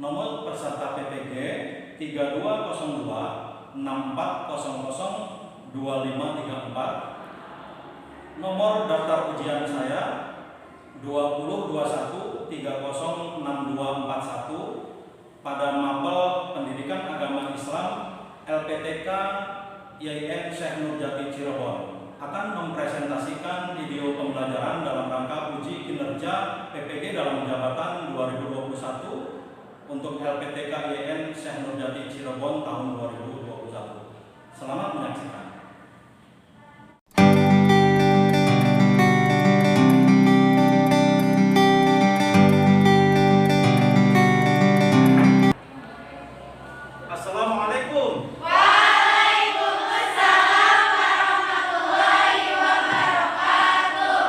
Nomor peserta PPG 3202 6400 2534. Nomor daftar ujian saya 2021 306241 pada mapel Pendidikan Agama Islam LPTK IAIN Syekh Nurjati Cirebon akan mempresentasikan video pembelajaran dalam rangka uji kinerja PPG dalam jabatan 2021 untuk LPTK IAIN Syekh Nurjati Cirebon tahun 2021. Selamat menyaksikan. Assalamualaikum. Waalaikumsalam warahmatullahi wabarakatuh.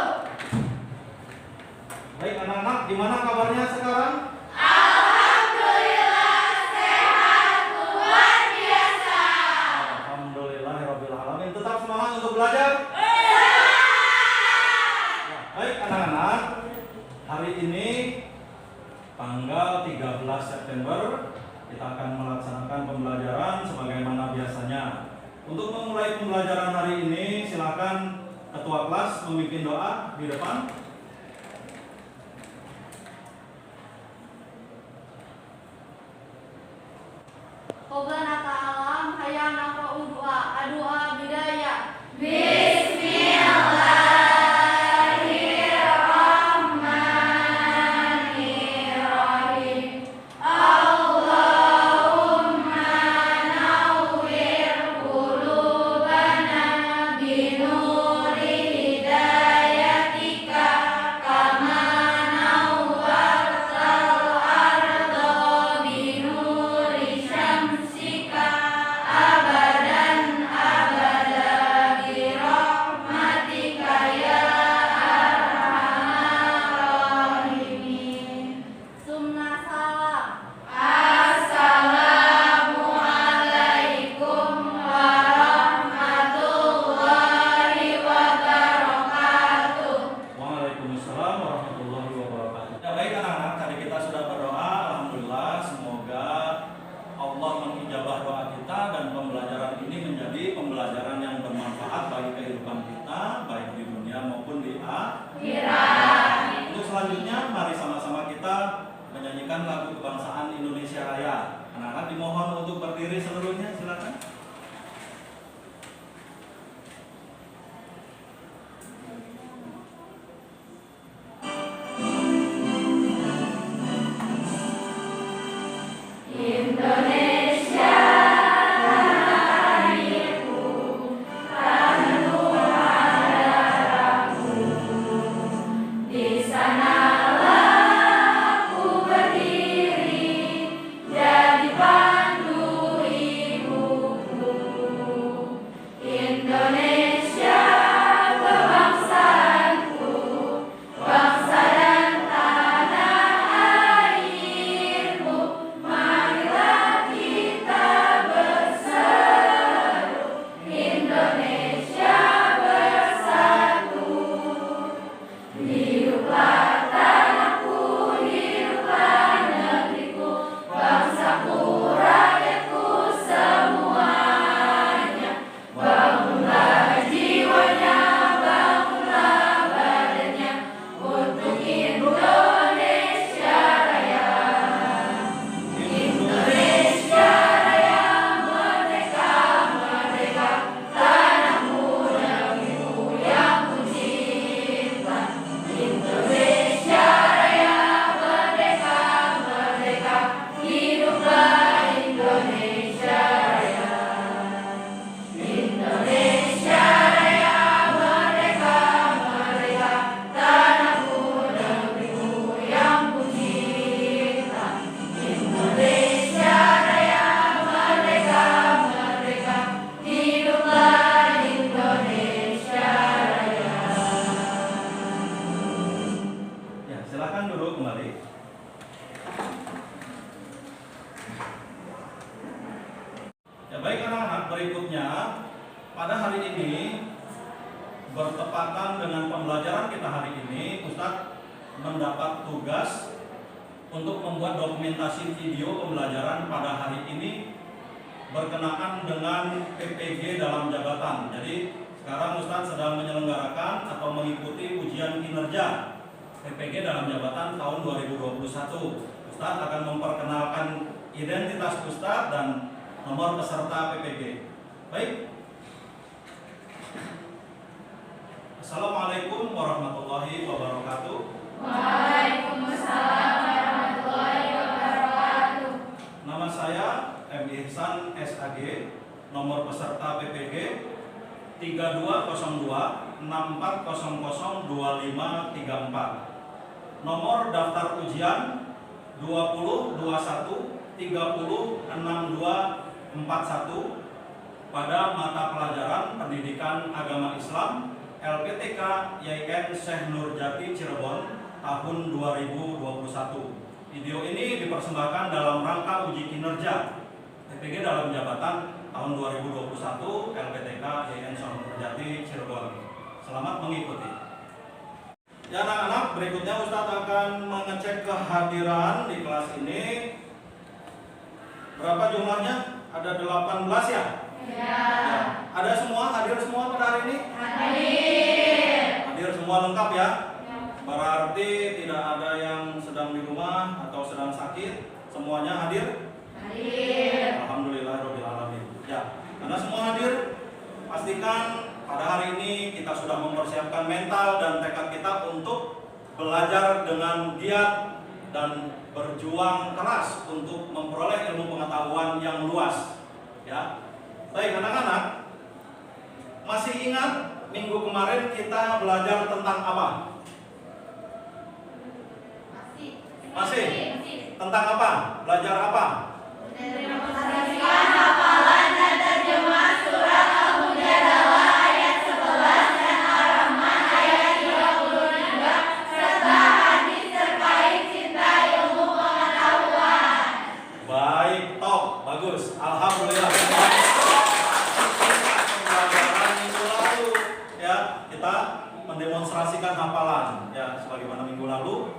Baik anak-anak, gimana kabarnya sekarang? Alhamdulillah sehat luar biasa. Alhamdulillahirrabbilalamin. Tetap semangat untuk belajar? Baik anak-anak, hari ini tanggal 13 September kita akan melaksanakan pembelajaran sebagaimana biasanya. Untuk memulai pembelajaran hari ini, silakan ketua kelas memimpin doa di depan. Qoblana ta'alam hayana fa'udua adua bidaya. Bismillahirrahmanirrahim. Allahumma nawwir qulubana binuri hidayatika kama nawwartal arda binuri syamsika abadan abada birahmatika ya arhamar rahimin. Summa salam. Assalamualaikum warahmatullahi wabarakatuh. Waalaikumsalam warahmatullahi wabarakatuh. Ya, baik anak-anak, tadi kita sudah berdoa. Alhamdulillah, semoga Allah mengijabah doa kita dan pembelajaran ini menjadi pembelajaran yang bermanfaat bagi kehidupan kita, baik di dunia maupun di akhirat. Untuk selanjutnya, mari sama-sama kita menyanyikan lagu kebangsaan Indonesia Raya. Anak-anak dimohon untuk berdiri seluruhnya, silakan. Indonesia tanah airku, tanah Tuhan darahku. Di sanalah aku berdiri, jadi pandu ibuku. Indonesia kebangsaanku, bangsa dan tanah airku. Marilah kita berseru, Indonesia bersatu. Hiduplah tanahku, hiduplah negeriku, bangsaku, rakyatku semuanya. Bangunlah jiwanya, bangunlah badannya untuk Indonesia Raya. Indonesia Raya, merdeka, merdeka, tanahmu, negerimu yang ku cinta. Indonesia Raya, merdeka, merdeka, hiduplah Indonesia Raya. Indonesia Raya, merdeka, merdeka, tanahku, negerimu yang ku cinta. Indonesia Raya, merdeka, merdeka, hiduplah Indonesia Raya. Ya, silakan duduk kembali. Ya, baik anak-anak, berikutnya pada hari ini bertepatan dengan pembelajaran kita hari ini, Ustadz mendapat tugas untuk membuat dokumentasi video pembelajaran pada hari ini berkenaan dengan PPG dalam jabatan. Jadi sekarang Ustadz sedang menyelenggarakan atau mengikuti ujian kinerja PPG dalam jabatan tahun 2021. Ustadz akan memperkenalkan identitas Ustadz dan nomor peserta PPG. Baik. Assalamualaikum warahmatullahi wabarakatuh. Waalaikumsalam warahmatullahi wabarakatuh. Nama saya M. Ihsan SAG, nomor peserta PPG 320264002534. Nomor daftar ujian 2021306241 pada mata pelajaran Pendidikan Agama Islam LPTK YIN Syekh Nurjati Cirebon tahun 2021. Video ini dipersembahkan dalam rangka uji kinerja PPG dalam jabatan tahun 2021 LPTK YIN Syekh Nurjati Cirebon. Selamat mengikuti. Ya anak-anak, berikutnya Ustadz akan mengecek kehadiran di kelas ini. Berapa jumlahnya? Ada 18 ya? Ya. Ada semua? Hadir semua pada hari ini? Hadir. Hadir semua lengkap ya? Berarti tidak ada yang sedang di rumah atau sedang sakit. Semuanya hadir? Hadir. Alhamdulillahirabbil alamin. Ya, karena semua hadir, pastikan pada hari ini kita sudah mempersiapkan mental dan tekad kita untuk belajar dengan giat dan berjuang keras untuk memperoleh ilmu pengetahuan yang luas. Ya, baik anak-anak, masih ingat minggu kemarin kita belajar tentang apa? Masih? Tentang apa? Belajar apa? Memperhatikan hafalan dan terjemah surat Al-Mujadalah ayat 11 dan Ar-Rahman ayat 33 serta hadis terkait cinta ilmu pengetahuan. Baik, top, bagus, alhamdulillah. Pembelajaran minggu lalu, ya kita mendemonstrasikan hafalan, ya sebagaimana minggu lalu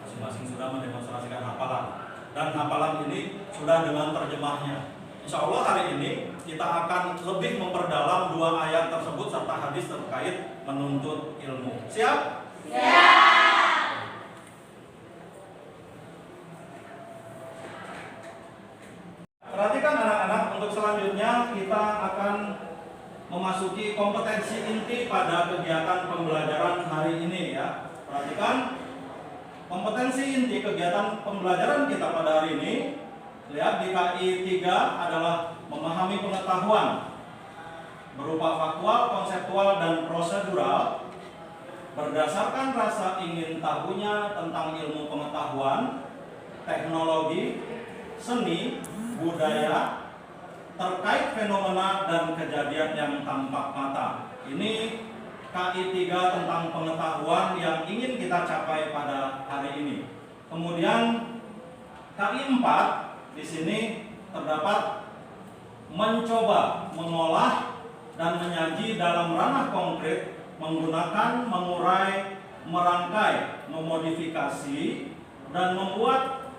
masing-masing sudah mendemonstrasikan hafalan dan hafalan ini sudah dengan terjemahnya. Insya Allah hari ini kita akan lebih memperdalam dua ayat tersebut serta hadis terkait menuntut ilmu. Siap? Siap. Perhatikan anak-anak, untuk selanjutnya kita akan memasuki kompetensi inti pada kegiatan pembelajaran hari ini ya. Perhatikan, kompetensi inti kegiatan pembelajaran kita pada hari ini, lihat di KI 3 adalah memahami pengetahuan berupa faktual, konseptual, dan prosedural berdasarkan rasa ingin tahunya tentang ilmu pengetahuan, teknologi, seni, budaya, terkait fenomena dan kejadian yang tampak mata. Ini KI 3 tentang pengetahuan yang ingin kita capai pada hari ini. Kemudian KI 4 di sini terdapat mencoba mengolah dan menyaji dalam ranah konkret menggunakan, mengurai, merangkai, memodifikasi, dan membuat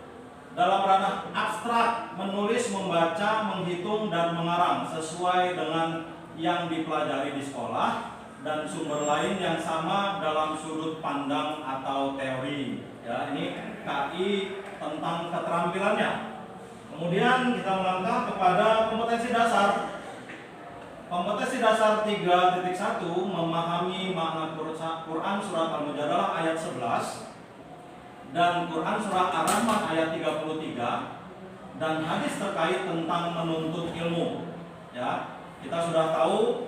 dalam ranah abstrak, menulis, membaca, menghitung, dan mengarang sesuai dengan yang dipelajari di sekolah dan sumber lain yang sama dalam sudut pandang atau teori. Ya, ini KI tentang keterampilannya. Kemudian kita melangkah kepada kompetensi dasar. Kompetensi dasar 3.1 memahami makna Quran surat Al-Mujadalah ayat 11 dan Quran surat Ar-Rahman ayat 33 dan hadis terkait tentang menuntut ilmu. Ya, kita sudah tahu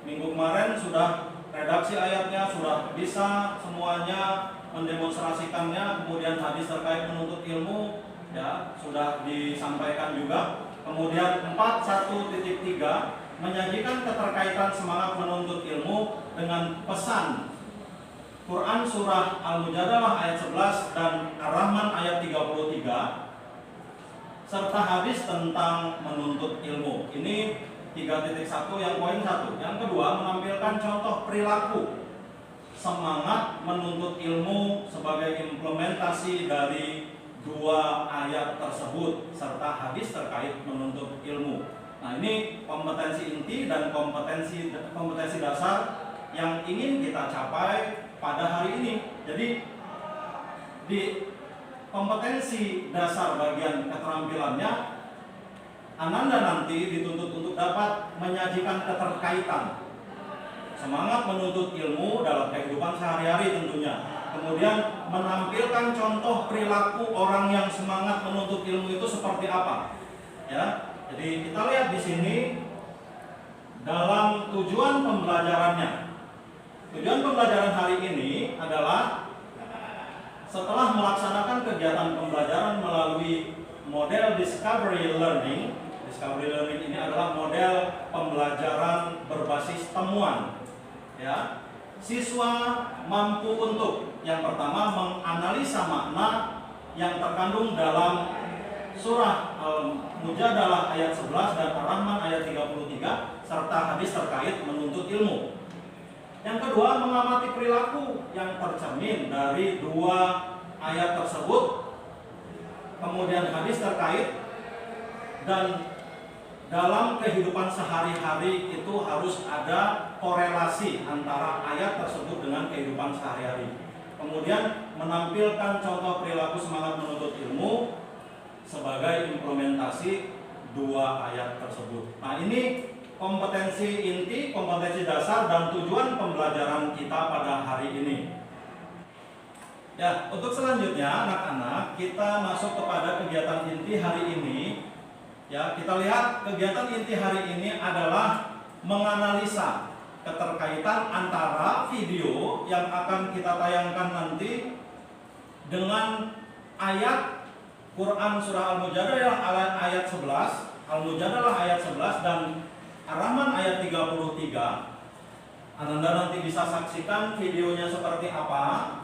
minggu kemarin sudah redaksi ayatnya, sudah bisa semuanya mendemonstrasikannya. Kemudian hadis terkait menuntut ilmu ya sudah disampaikan juga. Kemudian 4.1.3 menyajikan keterkaitan semangat menuntut ilmu dengan pesan Quran surah Al-Mujadalah ayat 11 dan Ar-Rahman ayat 33 serta hadis tentang menuntut ilmu. Ini 3.1 yang poin 1. Yang kedua, menampilkan contoh perilaku semangat menuntut ilmu sebagai implementasi dari dua ayat tersebut serta hadis terkait menuntut ilmu. Nah, ini kompetensi inti dan kompetensi dasar yang ingin kita capai pada hari ini. Jadi di kompetensi dasar bagian keterampilannya, Ananda nanti dituntut untuk dapat menyajikan keterkaitan, semangat menuntut ilmu dalam kehidupan sehari-hari tentunya. Kemudian menampilkan contoh perilaku orang yang semangat menuntut ilmu itu seperti apa. Ya, jadi kita lihat di sini dalam tujuan pembelajarannya. Tujuan pembelajaran hari ini adalah setelah melaksanakan kegiatan pembelajaran melalui model discovery learning. Discovery learning ini adalah model pembelajaran berbasis temuan. Ya, siswa mampu untuk yang pertama menganalisa makna yang terkandung dalam surah Al-Mujadalah ayat 11 dan Ar-Rahman ayat 33 serta hadis terkait menuntut ilmu. Yang kedua, mengamati perilaku yang tercermin dari dua ayat tersebut, kemudian hadis terkait, dan dalam kehidupan sehari-hari itu harus ada korelasi antara ayat tersebut dengan kehidupan sehari-hari. Kemudian menampilkan contoh perilaku semangat menuntut ilmu sebagai implementasi dua ayat tersebut. Nah, ini kompetensi inti, kompetensi dasar, dan tujuan pembelajaran kita pada hari ini. Ya, untuk selanjutnya anak-anak, kita masuk kepada kegiatan inti hari ini. Ya, kita lihat kegiatan inti hari ini adalah menganalisa keterkaitan antara video yang akan kita tayangkan nanti dengan ayat Quran surah Al-Mujadalah ayat 11, Al-Mujadalah ayat 11 dan Ar-Rahman ayat 33. Ananda nanti bisa saksikan videonya seperti apa.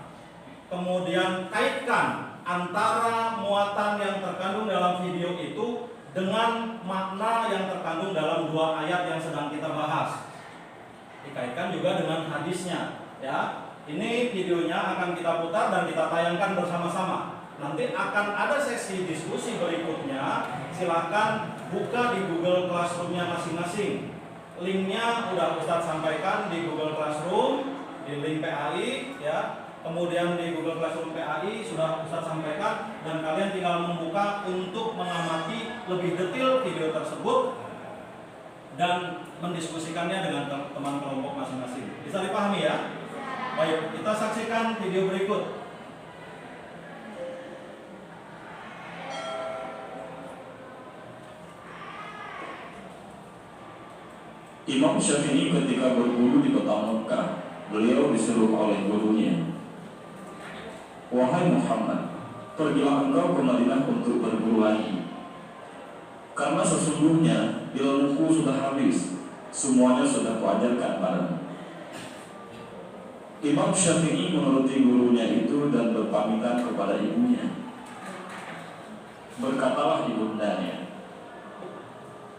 Kemudian kaitkan antara muatan yang terkandung dalam video itu dengan makna yang terkandung dalam dua ayat yang sedang kita bahas. Dikaitkan juga dengan hadisnya, ya. Ini videonya akan kita putar dan kita tayangkan bersama-sama. Nanti akan ada sesi diskusi berikutnya. Silahkan buka di Google Classroom-nya masing-masing. Linknya udah Ustadz sampaikan di Google Classroom, di link PAI, ya. Kemudian di Google Classroom PAI sudah Ustadz sampaikan, dan kalian tinggal membuka untuk mengamati lebih detail video tersebut dan mendiskusikannya dengan teman kelompok masing-masing. Bisa dipahami ya? Baik, kita saksikan video berikut. Imam Syafi'i ketika berguru di kota Mekah, beliau disuruh oleh gurunya, "Wahai Muhammad, pergilah engkau ke Madinah untuk berguru lagi. Karena sesungguhnya ilmuku sudah habis, semuanya sudah kuajarkan padamu." Imam Syafi'i menuruti gurunya itu dan berpamitan kepada ibunya. Berkatalah ibundanya,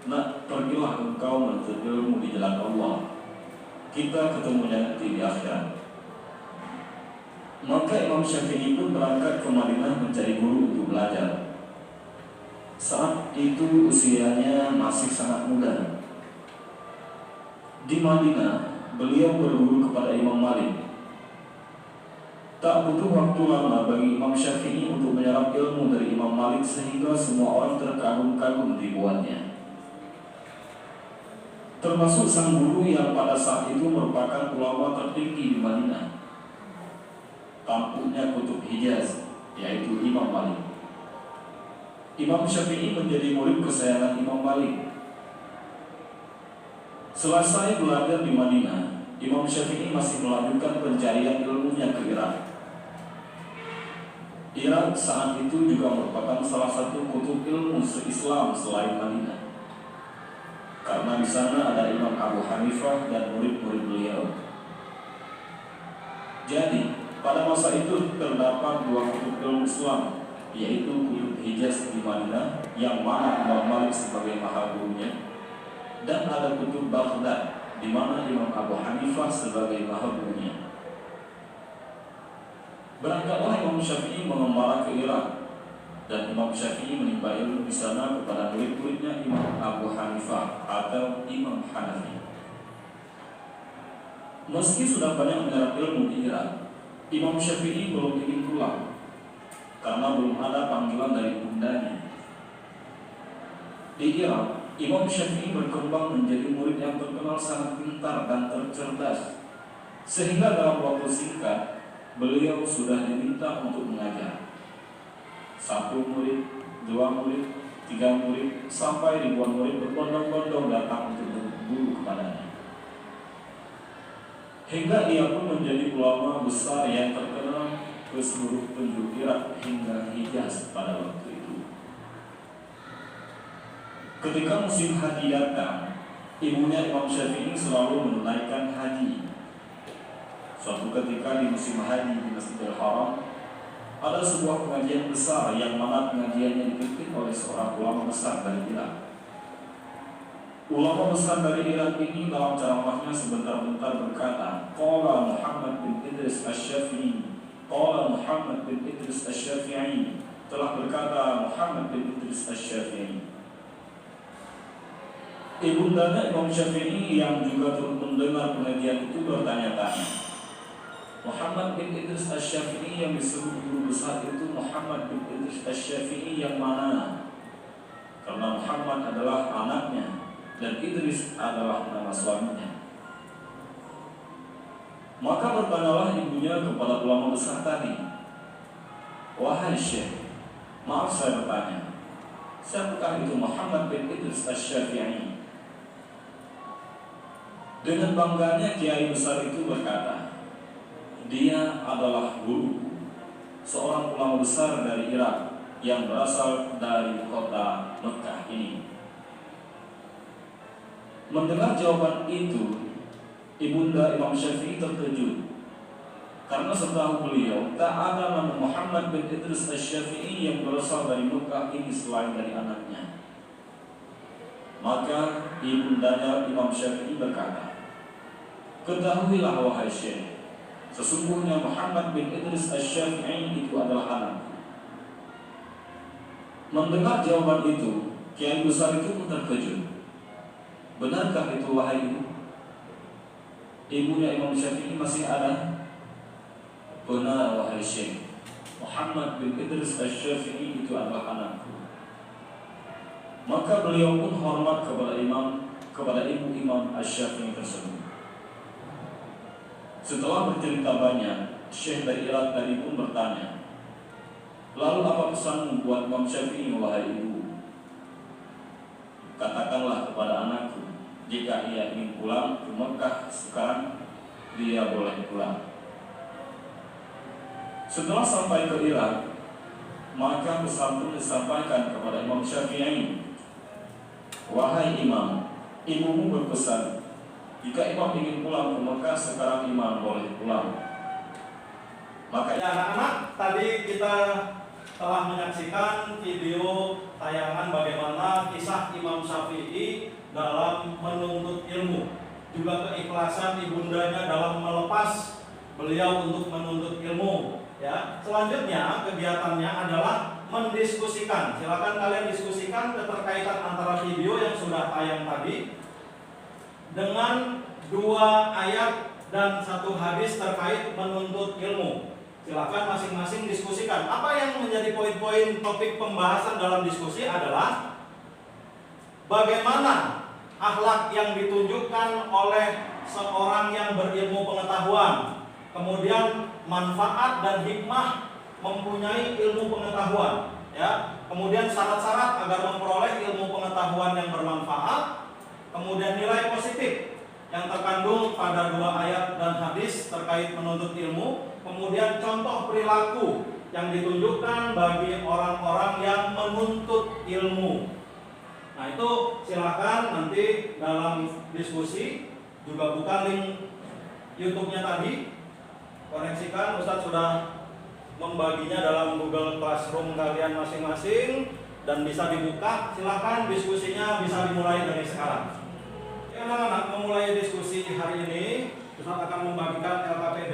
"Nak, pergilah engkau menuntut ilmu di jalan Allah. Kita ketemunya nanti di akhirat." Maka Imam Syafi'i pun berangkat ke Madinah mencari guru untuk belajar. Saat itu usianya masih sangat muda. Di Madinah, beliau berguru kepada Imam Malik. Tak butuh waktu lama bagi Imam Syafi'i untuk menyerap ilmu dari Imam Malik sehingga semua orang terkagum-kagum dibuatnya. Termasuk sang guru yang pada saat itu merupakan ulama tertinggi di Madinah, tampuknya kutub Hijaz, yaitu Imam Malik. Imam Syafi'i menjadi murid kesayangan Imam Malik. Selesai belajar di Madinah, Imam Syafi'i masih melanjutkan pencarian ilmunya ke Irak. Irak saat itu juga merupakan salah satu kutub ilmu se-Islam selain Madinah, karena di sana ada Imam Abu Hanifah dan murid-murid beliau. Jadi pada masa itu terdapat dua kutub ilmu Islam, yaitu kutub Hijaz di Madinah yang mana Imam Malik sebagai mahagurunya, dan ada kutub Baghdad di mana Imam Abu Hanifah sebagai mahagurunya. Berangkatlah Imam Syafi'i mengembara ke Irak. dan Imam Syafi'i menimba ilmu di sana kepada murid-muridnya Imam Abu Hanifah atau Imam Hanafi. Meski sudah banyak menyerap ilmu di Irak, Imam Syafi'i belum ingin pulang karena belum ada panggilan dari bundanya. Di Irak, Imam Syafi'i berkembang menjadi murid yang terkenal sangat pintar dan cerdas, sehingga dalam waktu singkat beliau sudah diminta untuk mengajar. 1 murid, 2 murid, 3 murid, sampai ribuan murid berbondong-bondong datang untuk berguru kepadanya. Hingga ia pun menjadi ulama besar yang terkenal ke seluruh penjuru Irak hingga Hijaz pada waktu itu. Ketika musim haji datang, ibunya Imam Syafi'i selalu menunaikan haji. Suatu ketika di musim haji di Masjidil Haram, ada sebuah pengajian besar yang mana pengajiannya dipimpin oleh seorang ulama besar dari Irak. Ulama besar dari Irak ini dalam ceramahnya sebentar-bentar berkata, "Qala Muhammad bin Idris Asy-Syafi'i, qala Muhammad bin Idris Asy-Syafi'i," telah berkata Muhammad bin Idris Asy-Syafi'i. Ibundanya Imam Syafi'i yang juga turut mendengar pengajian itu bertanya-tanya, Muhammad bin Idris Asy-Syafi'i yang disebut guru besar itu Muhammad bin Idris Asy-Syafi'i yang mana? Karena Muhammad adalah anaknya dan Idris adalah nama suaminya. Maka bertanyalah ibunya kepada ulama besar tadi, "Wahai Syekh, maaf saya bertanya, siapakah itu Muhammad bin Idris Asy-Syafi'i?" Dengan bangganya kiai besar itu berkata, "Dia adalah guru, seorang ulama besar dari Irak yang berasal dari kota Mekah ini." Mendengar jawaban itu, ibunda Imam Syafi'i terkejut, karena setahu beliau tak ada nama Muhammad bin Idris Asy-Syafi'i yang berasal dari Mekah ini selain dari anaknya. Maka ibundanya Imam Syafi'i berkata, "Ketahuilah wahai Syekh, sesungguhnya Muhammad bin Idris Asy-Syafi'i itu adalah anakku." Mendengar jawaban itu, kiai besar itu pun terkejut. "Benarkah itu wahai ibu? Ibunya Imam Syafi'i masih ada?" "Benar wahai Syekh, Muhammad bin Idris Asy-Syafi'i itu adalah anakku." Maka beliau pun hormat kepada ibu Imam Asy-Syafi'i tersebut. Setelah bercerita banyak, Syekh dari Irak tadi pun bertanya, "Lalu apa pesanmu buat Imam Syafi'i wahai ibu?" "Katakanlah kepada anakku, jika ia ingin pulang ke Mekah sekarang, dia boleh pulang." Setelah sampai ke Irak, maka pesan pun disampaikan kepada Imam Syafi'i, "Wahai Imam, ibumu berpesan, jika Imam ingin pulang ke Mekah sekarang Imam boleh pulang." Maka ya, anak-anak, tadi kita telah menyaksikan video tayangan bagaimana kisah Imam Syafi'i dalam menuntut ilmu, juga keikhlasan ibundanya dalam melepas beliau untuk menuntut ilmu. Ya, selanjutnya kegiatannya adalah mendiskusikan. Silakan kalian diskusikan keterkaitan antara video yang sudah tayang tadi dengan 2 ayat dan 1 hadis terkait menuntut ilmu. Silakan masing-masing diskusikan. Apa yang menjadi poin-poin topik pembahasan dalam diskusi adalah bagaimana akhlak yang ditunjukkan oleh seorang yang berilmu pengetahuan, kemudian manfaat dan hikmah mempunyai ilmu pengetahuan, ya. Kemudian syarat-syarat agar memperoleh ilmu pengetahuan yang bermanfaat, kemudian nilai positif yang terkandung pada 2 ayat dan hadis terkait menuntut ilmu, kemudian contoh perilaku yang ditunjukkan bagi orang-orang yang menuntut ilmu. Nah, itu silakan nanti dalam diskusi juga buka link YouTube-nya tadi, koneksikan. Ustadz sudah membaginya dalam Google Classroom kalian masing-masing dan bisa dibuka. Silakan diskusinya bisa dimulai dari sekarang. Ya, anak-anak, memulai diskusi hari ini, Ustadz akan membagikan LKPD,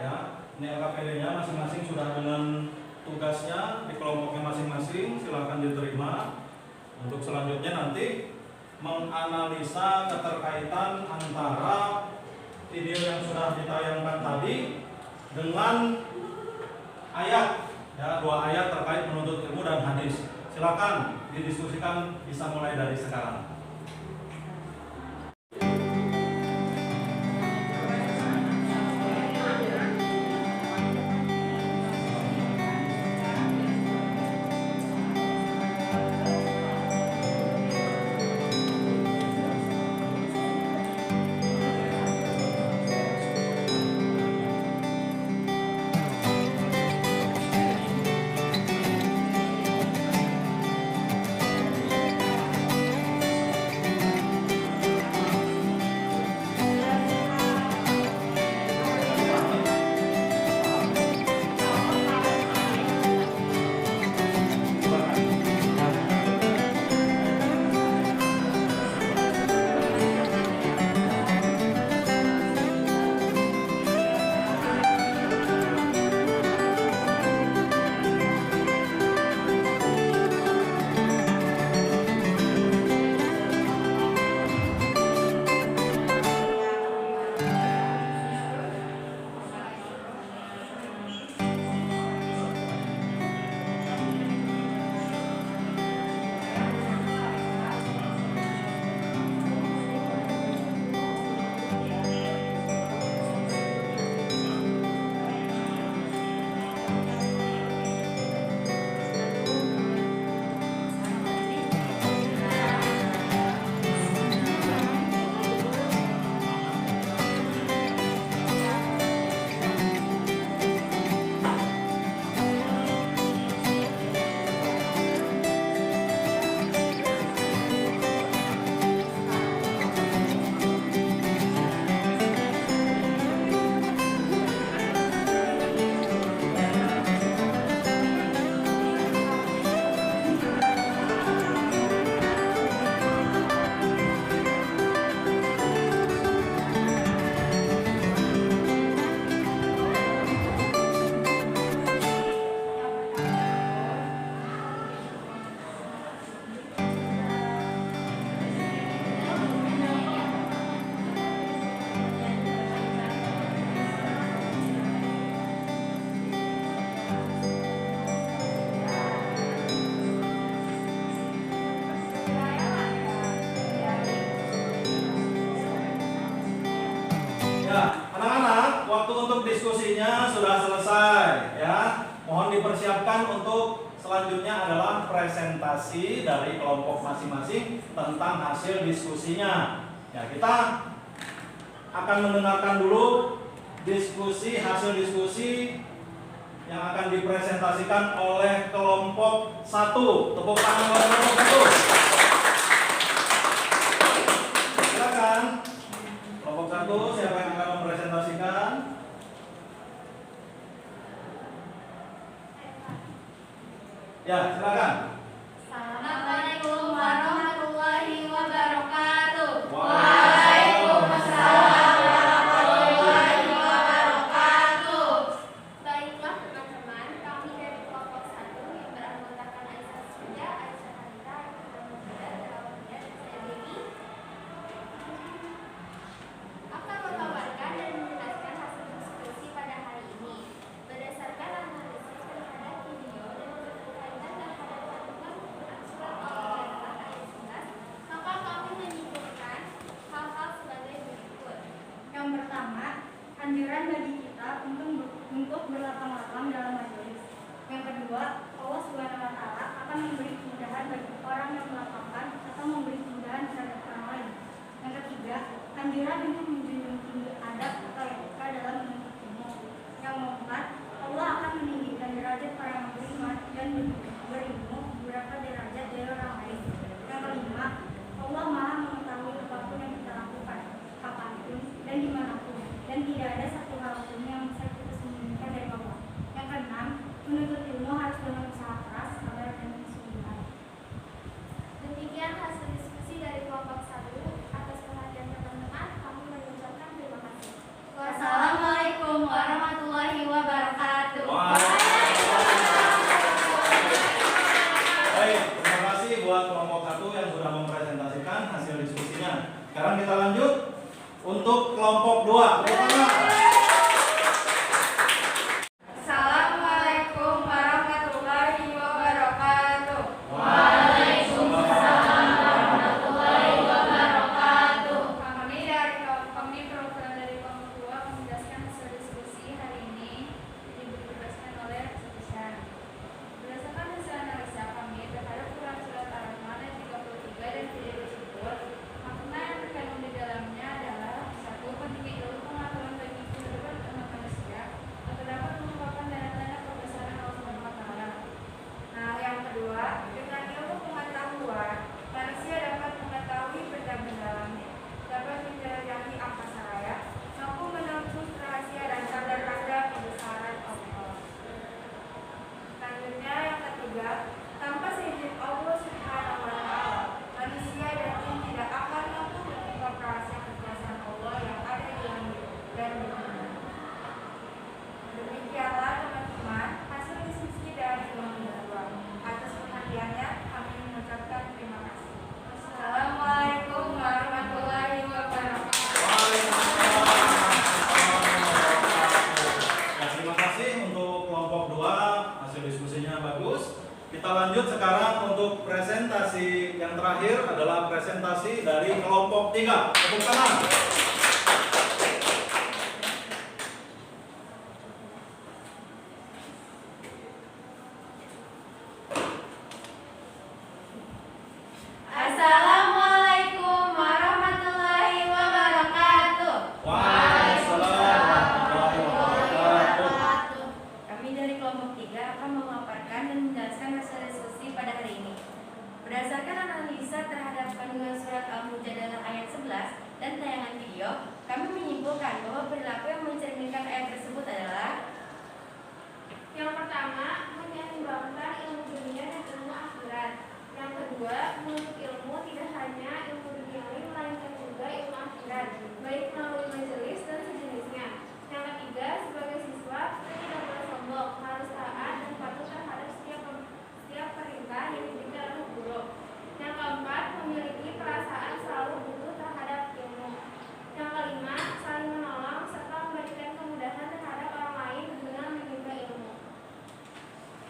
ya. Ini LKPD-nya masing-masing sudah dengan tugasnya di kelompoknya masing-masing, silahkan diterima. Untuk selanjutnya nanti menganalisa keterkaitan antara video yang sudah ditayangkan tadi dengan ayat, ya, 2 ayat terkait menuntut ilmu dan hadis. Silakan didiskusikan, bisa mulai dari sekarang. Ya, anak-anak, waktu untuk diskusinya sudah selesai, ya. Mohon dipersiapkan untuk selanjutnya adalah presentasi dari kelompok masing-masing tentang hasil diskusinya. Ya, kita akan mendengarkan dulu hasil diskusi yang akan dipresentasikan oleh kelompok 1. Tepuk tangan oleh kelompok 1. Silakan. Kelompok 1, siapa yang akan mempresentasikan? Ya, silakan. Assalamualaikum warahmatullahi wabarakatuh. Waalaikumsalam warahmatullahi wabarakatuh. Baiklah teman-teman, kami dari kelompok 1 yang beranggotakan Aisyah Surya, Aisyah Hanita, Aisyah Muhammad, Rawiyah, dan Dewi akan memaparkan dan menjelaskan hasil diskusi pada hari ini. Berdasarkan analisis terhadap video dan berkaitan terhadap kandungan Quran surat Al-Baqarah ayat 11, maka kami menyimpulkan hal-hal sebagai berikut. Yang pertama, anjuran bagi kita untuk berlapang-lapang dalam majelis. Yang kedua, Allah Subhanahu wa Ta'ala akan memberi kemudahan bagi orang yang melapangkan atau memberi kemudahan terhadap orang lain. Yang ketiga, anjuran untuk menjunjung tinggi adab atau etika dalam menuntut ilmu. Yang keempat, Allah akan meninggikan derajat para yang beriman dan berilmu beberapa derajat dari orang lain. Yang kelima, Allah Maha mengetahui apapun yang kita lakukan, kapanpun dan dimanapun, dan tidak ada satu hal pun yang bisa kita sembunyikan dari Allah. Yang keenam, menuntut ilmu harus dengan usaha keras, sabar dan kesungguhan. Demikian hasil diskusi dari kelompok 1. Atas perhatian teman-teman, kami Sekarang kita lanjut untuk kelompok 2. Assalamualaikum warahmatullahi wabarakatuh. Kami perwakilan dari kelompok 2 menjelaskan hasil diskusi hari ini diberikan oleh Susan. Berdasarkan hasil analisa kami terhadap Quran Surat Ar-Rahman ayat 33 dan video tersebut, makna yang terkandung di dalamnya adalah: 1. Pentingnya ilmu pengetahuan bagi kehidupan umat manusia atau dapat mengungkapkan tanda-tanda kebesaran Allah Subhanahu wa Ta'ala. Nah, yang kedua, dengan ilmu pengetahuan manusia dapat mengetahui benda-benda langit, dapat menjelajahi angkasa raya, mampu menembus rahasia dan tanda-tanda kebesaran Allah. Selanjutnya yang ketiga, tanpa seizin Allah Subhanahu wa Ta'ala, manusia dan jin tidak akan mampu mengungkap rahasia kekuasaan Allah yang ada di langit dan di bumi. Demikianlah teman-teman hasil diskusi dari kelompok 2. Atas perhatiannya kami mengucapkan terima kasih. Assalamualaikum warahmatullahi wabarakatuh. Ya, terima kasih untuk kelompok 2, hasil diskusinya bagus. Kita lanjut sekarang untuk presentasi yang terakhir adalah presentasi dari kelompok 3. Tepuk tangan. Assalamualaikum warahmatullahi wabarakatuh. Waalaikumsalam warahmatullahi wabarakatuh. Kami dari kelompok 3 akan memaparkan dan menjelaskan hasil diskusi pada hari ini. Berdasarkan analisa terhadap kandungan surat Al-Mujadalah ayat 11 dan tayangan video, kami menyimpulkan bahwa perilaku yang mencerminkan ayat tersebut adalah: yang pertama, menyeimbangkan ilmu dunia dan ilmu akhirat. Yang kedua, menuntut ilmu tidak hanya ilmu duniawi melainkan juga ilmu akhirat, baik melalui majelis dan sejenisnya. Yang ketiga, sebagai siswa kita tidak boleh sombong, harus taat dan patuh terhadap setiap perintah yang diberikan oleh guru. Yang keempat, memiliki perasaan selalu butuh terhadap ilmu. Yang kelima, saling menolong serta memberikan kemudahan terhadap orang lain dengan menimba ilmu.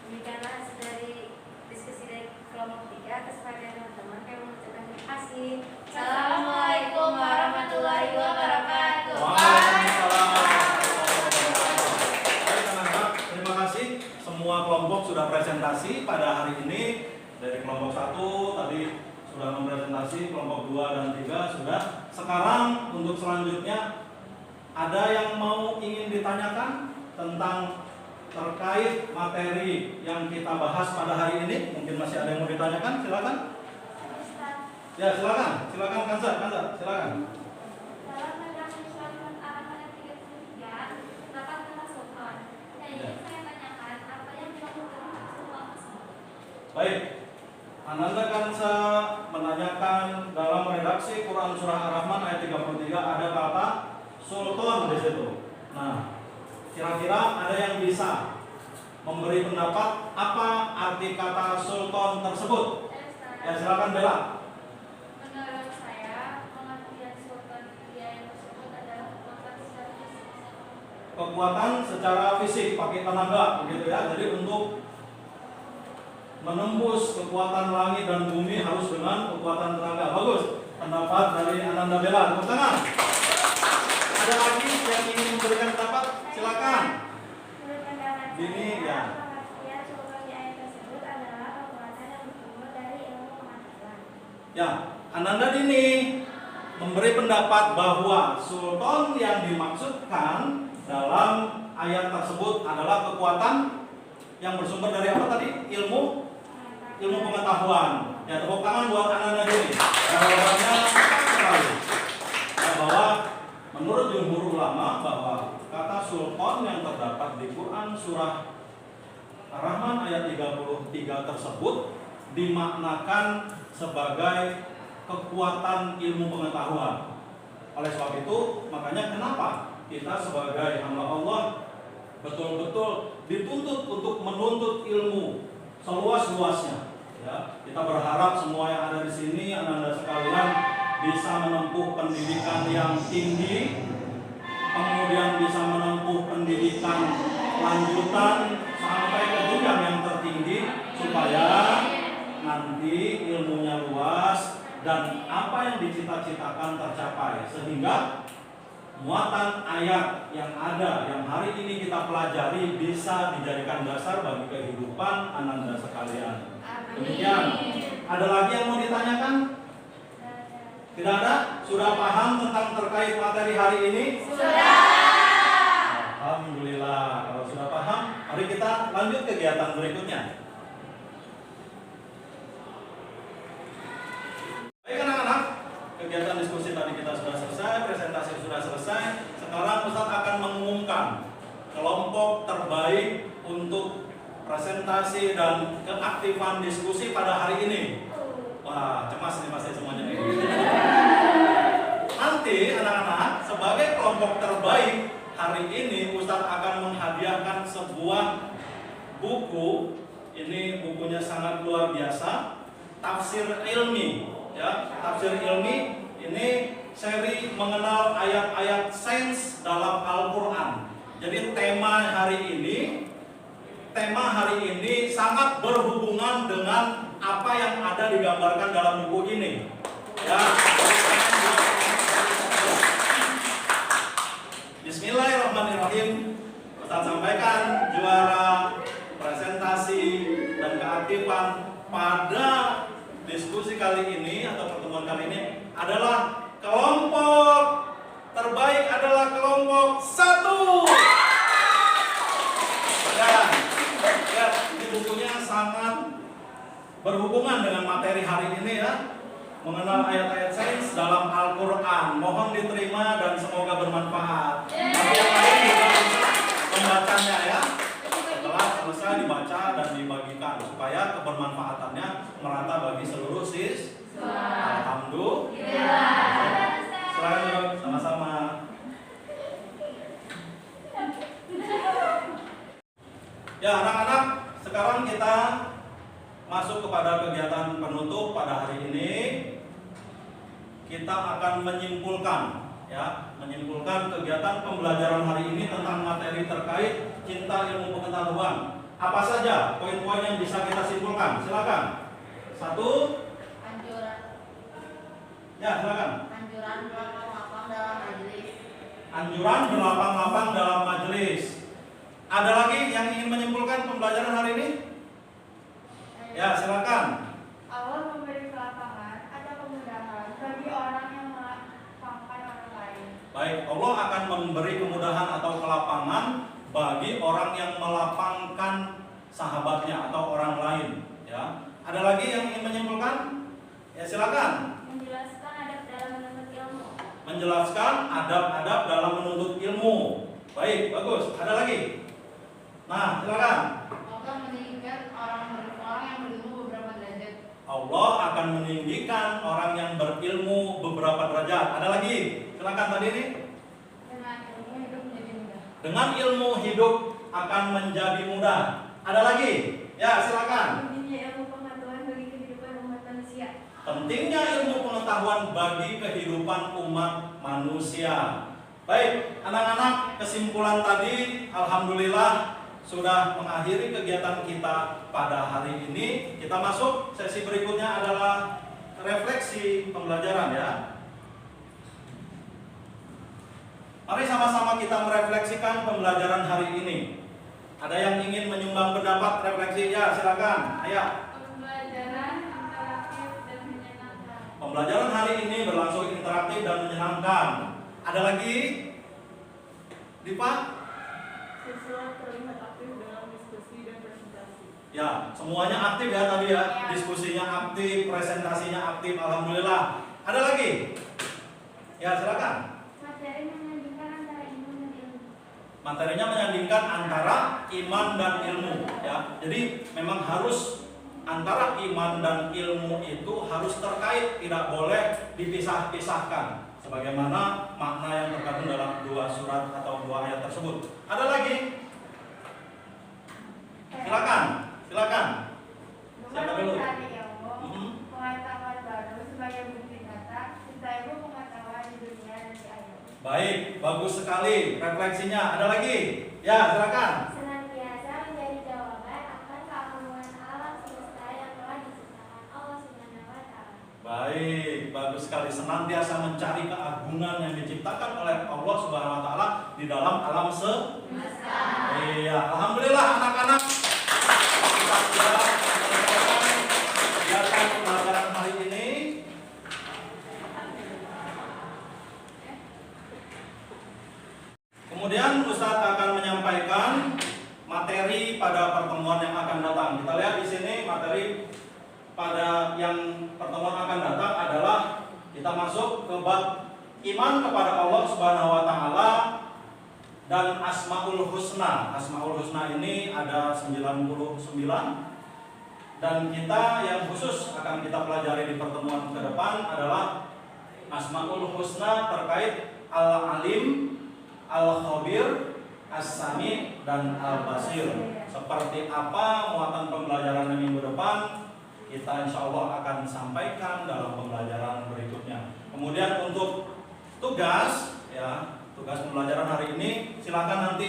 Demikianlah hasil dari diskusi dari kelompok 3. Atas perhatian teman-teman, kami mengucapkan terima kasih. Assalamualaikum warahmatullahi wabarakatuh. Waalaikumsalam. Baik anak-anak, terima kasih. Semua kelompok sudah presentasi pada hari ini. Dari kelompok 1 tadi sudah mempresentasi, kelompok 2 dan 3 sudah. Sekarang untuk selanjutnya, ada yang mau ingin ditanyakan tentang terkait materi yang kita bahas pada hari ini? Mungkin masih ada yang mau ditanyakan, silakan. Ya, silakan Kanza, silakan. Dalam redaksi surat Al-Rahman ayat 33 terdapat kata sultan. Yang ingin saya tanyakan, apa yang dilakukan sultan tersebut? Baik, Ananda Kanza menanyakan dalam redaksi Quran Surah Ar-Rahman ayat 33 ada kata sultan di situ. Nah, kira-kira ada yang bisa memberi pendapat apa arti kata sultan tersebut? Ya, silakan Bella. Menurut saya, pengertian sultan yang tersebut adalah Kekuatan secara fisik pakai tenaga begitu ya. Jadi untuk menembus kekuatan langit dan bumi harus dengan kekuatan tenaga. Bagus pendapat dari Ananda Bella. Tepuk tangan. Ada lagi yang ingin memberikan pendapat? Silakan. Menurut pandangan Ini saya, ya. pengertian sultan di ayat tersebut adalah kekuatan yang bersumber dari ilmu pengetahuan. Ya, Ananda ini memberi pendapat bahwa sultan yang dimaksudkan dalam ayat tersebut adalah kekuatan yang bersumber dari apa tadi? Ilmu pengetahuan. Ya, tepuk tangan buat Ananda ini. Jawabannya tepat sekali. Ya, bahwa menurut jumhur ulama bahwa kata sultan yang terdapat di Quran surah Ar-Rahman ayat 33 tersebut dimaknakan sebagai kekuatan ilmu pengetahuan. Oleh sebab itu, makanya kenapa kita sebagai hamba Allah betul-betul dituntut untuk menuntut ilmu seluas-luasnya. Ya, kita berharap semua yang ada di sini, Anda sekalian, bisa menempuh pendidikan yang tinggi, kemudian bisa menempuh pendidikan lanjutan sampai ke jenjang yang tertinggi, supaya nanti ilmunya luas dan apa yang dicita-citakan tercapai, sehingga muatan ayat yang ada yang hari ini kita pelajari bisa dijadikan dasar bagi kehidupan ananda sekalian. Demikian. Ada lagi yang mau ditanyakan? Tidak ada? Sudah paham tentang terkait materi hari ini? Sudah. Alhamdulillah. Kalau sudah paham, mari kita lanjut kegiatan berikutnya. Baik anak-anak, kegiatan diskusi tadi kita sudah selesai, presentasi sudah selesai. Sekarang Ustaz akan mengumumkan kelompok terbaik untuk presentasi dan keaktifan diskusi pada hari ini. Wah, cemas nih pasti semuanya nih. Nanti anak-anak, sebagai kelompok terbaik hari ini Ustaz akan menghadiahkan sebuah buku. Ini bukunya sangat luar biasa, Tafsir Ilmi. Ya, Tafsir Ilmi ini seri mengenal ayat-ayat sains dalam Al-Quran. Jadi tema hari ini sangat berhubungan dengan apa yang ada digambarkan dalam buku ini. Ya. Bismillahirrahmanirrahim. Ustaz sampaikan juara presentasi dan keaktifan pada diskusi kali ini atau pertemuan kali ini adalah kelompok terbaik adalah kelompok 1. Ya, ini bukunya sangat berhubungan dengan materi hari ini ya, mengenal ayat-ayat sains dalam Al-Quran. Mohon diterima dan semoga bermanfaat. Tapi yang lain juga bisa membacanya ya. Setelah selesai dibaca dan dibagikan supaya kebermanfaatannya merata bagi seluruh siswa. Alhamdulillah. Silakan duduk sama-sama. Ya anak-anak, sekarang kita masuk kepada kegiatan penutup pada hari ini. Kita akan menyimpulkan kegiatan pembelajaran hari ini tentang materi terkait cinta ilmu pengetahuan. Apa saja poin-poin yang bisa kita simpulkan? Silakan. 1. Anjuran. Ya, silakan. Anjuran berlapang-lapang dalam majelis. Anjuran berlapang-lapang dalam majelis. Ada lagi yang ingin menyimpulkan pembelajaran hari ini? Ya, silakan. Allah memberi kelapangan atau kemudahan bagi orang yang melapangkan orang lain. Baik, Allah akan memberi kemudahan atau kelapangan bagi orang yang melapangkan sahabatnya atau orang lain. Ya, ada lagi yang ingin menyimpulkan? Ya, silakan. Menjelaskan adab dalam menuntut ilmu. Menjelaskan adab-adab dalam menuntut ilmu. Baik, bagus. Ada lagi? Nah, silakan. Allah meninggikan orang yang berilmu beberapa derajat. Allah akan meninggikan orang yang berilmu beberapa derajat. Ada lagi? Silakan tadi nih. Dengan ilmu hidup menjadi mudah. Dengan ilmu hidup akan menjadi mudah. Ada lagi? Ya, silakan. Pentingnya ilmu pengetahuan bagi kehidupan umat manusia. Pentingnya ilmu pengetahuan bagi kehidupan umat manusia. Baik, anak-anak, kesimpulan tadi alhamdulillah sudah mengakhiri kegiatan kita pada hari ini. Kita masuk sesi berikutnya adalah refleksi pembelajaran ya. Mari sama-sama kita merefleksikan pembelajaran hari ini. Ada yang ingin menyumbang pendapat refleksi? Ya, silakan. Ayo. Pembelajaran interaktif dan menyenangkan. Pembelajaran hari ini berlangsung interaktif dan menyenangkan. Ada lagi? Dipa? Siswa terlihat aktif dalam diskusi dan presentasi. Ya, semuanya aktif ya tadi ya. Diskusinya aktif, presentasinya aktif. Alhamdulillah. Ada lagi? Ya, silakan. Materi menyandingkan antara iman dan ilmu. Materinya menyandingkan antara iman dan ilmu ya. Jadi memang harus antara iman dan ilmu itu harus terkait, tidak boleh dipisah-pisahkan. Sebagaimana makna yang terkandung dalam 2 surat atau 2 ayat tersebut. Ada lagi? Silakan. Siapa dulu? Mencari ilmu, pengetahuan baru sebagai bukti nyata, cinta ilmu Baik, bagus sekali refleksinya. Ada lagi? Ya, silakan. Senantiasa menjadi jawaban akan keagungan alam semesta yang telah diciptakan Allah Subhanahu wa Ta'ala. Baik, bagus sekali. Senantiasa mencari keagungan yang diciptakan oleh Allah Subhanahu wa Ta'ala di dalam alam semesta. Iya, alhamdulillah anak-anak. Kita sudah menyelesaikan kegiatan pembelajaran hari ini. Kemudian Ustadz akan menyampaikan materi pada pertemuan yang akan datang. Kita lihat di sini materi pada yang pertemuan akan datang adalah kita masuk ke bab iman kepada Allah Subhanahu wa Ta'ala dan Asmaul Husna. Asmaul Husna ini ada 99 dan kita yang khusus akan kita pelajari di pertemuan ke depan adalah Asmaul Husna terkait Al-Alim, Al-Khabir, As-Sami, dan Al-Basir. Seperti apa muatan pembelajaran minggu depan, kita insya Allah akan sampaikan dalam pembelajaran berikutnya. Kemudian untuk tugas, ya, tugas pembelajaran hari ini, silakan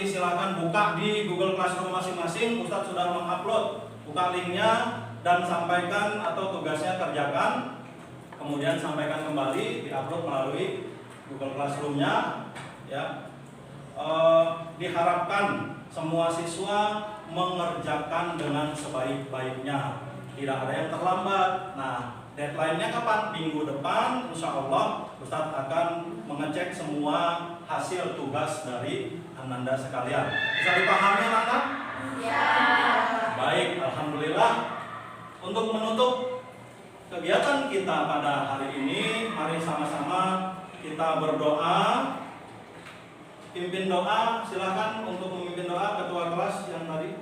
buka di Google Classroom masing-masing. Ustadz sudah mengupload, buka linknya dan sampaikan atau tugasnya kerjakan. Kemudian sampaikan kembali, diupload melalui Google Classroom-nya, ya. Diharapkan semua siswa mengerjakan dengan sebaik-baiknya, tidak ada yang terlambat. Nah, deadline-nya kapan? Minggu depan, insya Allah Ustadz akan mengecek semua hasil tugas dari Ananda sekalian. Bisa dipahami anak-anak? Ya. Baik, alhamdulillah. Untuk menutup kegiatan kita pada hari ini, mari sama-sama kita berdoa. Pimpin doa, silakan untuk memimpin doa ketua kelas yang tadi.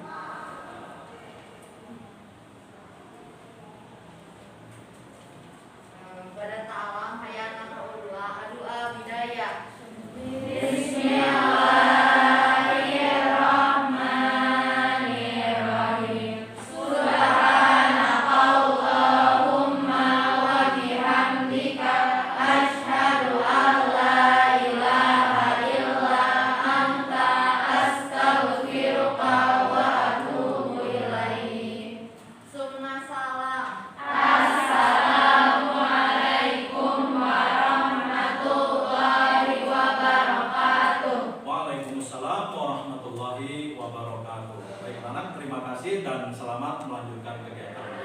Pada ta'alam hayana ta'udwa adu'a bidaya. Bismillahirrahmanirrahim. Subhanakallahumma wa bihamdika asyhadu an la ilaha illa anta astaghfiruka wa atubu ilaik. Summa salam. Assalamualaikum warahmatullahi wabarakatuh. Waalaikumsalam warahmatullahi wabarakatuh. Baik anak, terima kasih dan selamat melanjutkan kegiatan.